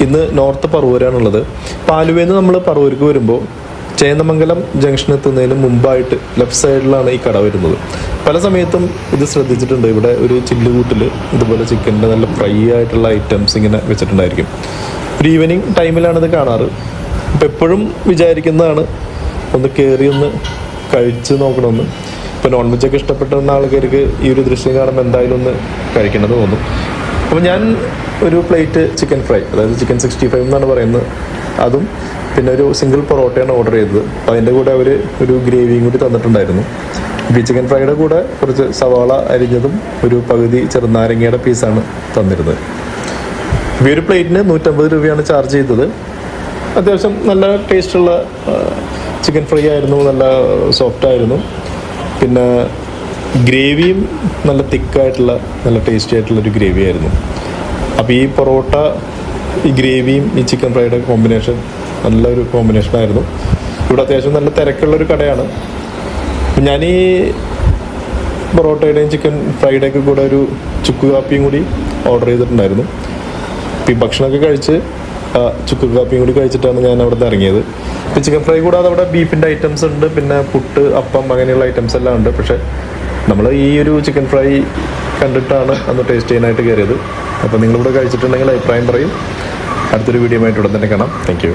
ഇന്ന് നോർത്ത് പറവൂരാണുള്ളത്. ആലുവയിൽ നിന്ന് നമ്മൾ പറവൂർക്ക് വരുമ്പോൾ ചേന്ദമംഗലം ജംഗ്ഷൻ എത്തുന്നതിന് മുമ്പായിട്ട് ലെഫ്റ്റ് സൈഡിലാണ് ഈ കട വരുന്നത്. പല സമയത്തും ഇത് ശ്രദ്ധിച്ചിട്ടുണ്ട്, ഇവിടെ ഒരു ചില്ലുകൂട്ടിൽ ഇതുപോലെ ചിക്കൻ്റെ നല്ല ഫ്രൈ ആയിട്ടുള്ള ഐറ്റംസ് ഇങ്ങനെ വെച്ചിട്ടുണ്ടായിരിക്കും. ഒരു ഈവനിങ് ടൈമിലാണിത് കാണാറ്. അപ്പം എപ്പോഴും വിചാരിക്കുന്നതാണ് ഒന്ന് കയറി ഒന്ന് കഴിച്ച് നോക്കണമെന്ന്. ഇപ്പോൾ നോൺ വെജൊക്കെ ഇഷ്ടപ്പെടുന്ന ആൾക്കാർക്ക് ഈ ഒരു ദൃശ്യം കാണുമ്പോൾ എന്തായാലും ഒന്ന് കഴിക്കണമെന്ന് തോന്നും. അപ്പോൾ ഞാൻ ഒരു പ്ലേറ്റ് ചിക്കൻ ഫ്രൈ, അതായത് ചിക്കൻ 65 എന്നാണ് പറയുന്നത്, അതും പിന്നെ ഒരു സിംഗിൾ പൊറോട്ടയാണ് ഓർഡർ ചെയ്തത്. അപ്പോൾ അതിൻ്റെ കൂടെ അവർ ഒരു ഗ്രേവിയും കൂടി തന്നിട്ടുണ്ടായിരുന്നു. ഈ ചിക്കൻ ഫ്രൈയുടെ കൂടെ കുറച്ച് സവാള അരിഞ്ഞതും ഒരു പകുതി ചെറുനാരങ്ങയുടെ പീസാണ് തന്നിരുന്നത്. ഈ ഒരു പ്ലേറ്റിന് 150 രൂപയാണ് ചാർജ് ചെയ്തത്. അത്യാവശ്യം നല്ല ടേസ്റ്റുള്ള ചിക്കൻ ഫ്രൈ ആയിരുന്നു, നല്ല സോഫ്റ്റ് ആയിരുന്നു. പിന്നെ ഗ്രേവിയും നല്ല തിക്കായിട്ടുള്ള നല്ല ടേസ്റ്റി ആയിട്ടുള്ളൊരു ഗ്രേവി ആയിരുന്നു. അപ്പോൾ ഈ പൊറോട്ട, ഈ ഗ്രേവിയും ഈ ചിക്കൻ ഫ്രൈയുടെ കോമ്പിനേഷൻ നല്ലൊരു കോമ്പിനേഷനായിരുന്നു. ഇവിടെ അത്യാവശ്യം നല്ല തിരക്കുള്ളൊരു കടയാണ്. ഞാൻ ഈ പൊറോട്ടയുടെയും ചിക്കൻ ഫ്രൈഡേയൊക്കെ കൂടെ ഒരു ചുക്ക് കാപ്പിയും കൂടി ഓർഡർ ചെയ്തിട്ടുണ്ടായിരുന്നു. അപ്പോൾ ഈ ഭക്ഷണമൊക്കെ കഴിച്ച് ചുക്ക് കാപ്പിയും കൂടി കഴിച്ചിട്ടാണ് ഞാൻ അവിടെ നിന്ന് ഇറങ്ങിയത്. ഇപ്പോൾ ചിക്കൻ ഫ്രൈ കൂടാതെ അവിടെ ബീഫിൻ്റെ ഐറ്റംസ് ഉണ്ട്, പിന്നെ പുട്ട്, അപ്പം, അങ്ങനെയുള്ള ഐറ്റംസ് എല്ലാം ഉണ്ട്. പക്ഷേ നമ്മൾ ഈ ഒരു ചിക്കൻ ഫ്രൈ കണ്ടിട്ടാണ് അന്ന് ടേസ്റ്റ് ചെയ്യാനായിട്ട് കയറിയത്. അപ്പോൾ നിങ്ങളിവിടെ കഴിച്ചിട്ടുണ്ടെങ്കിൽ അഭിപ്രായം പറയും. അടുത്തൊരു വീഡിയോ ആയിട്ട് ഉടൻ തന്നെ കാണാം. Thank you.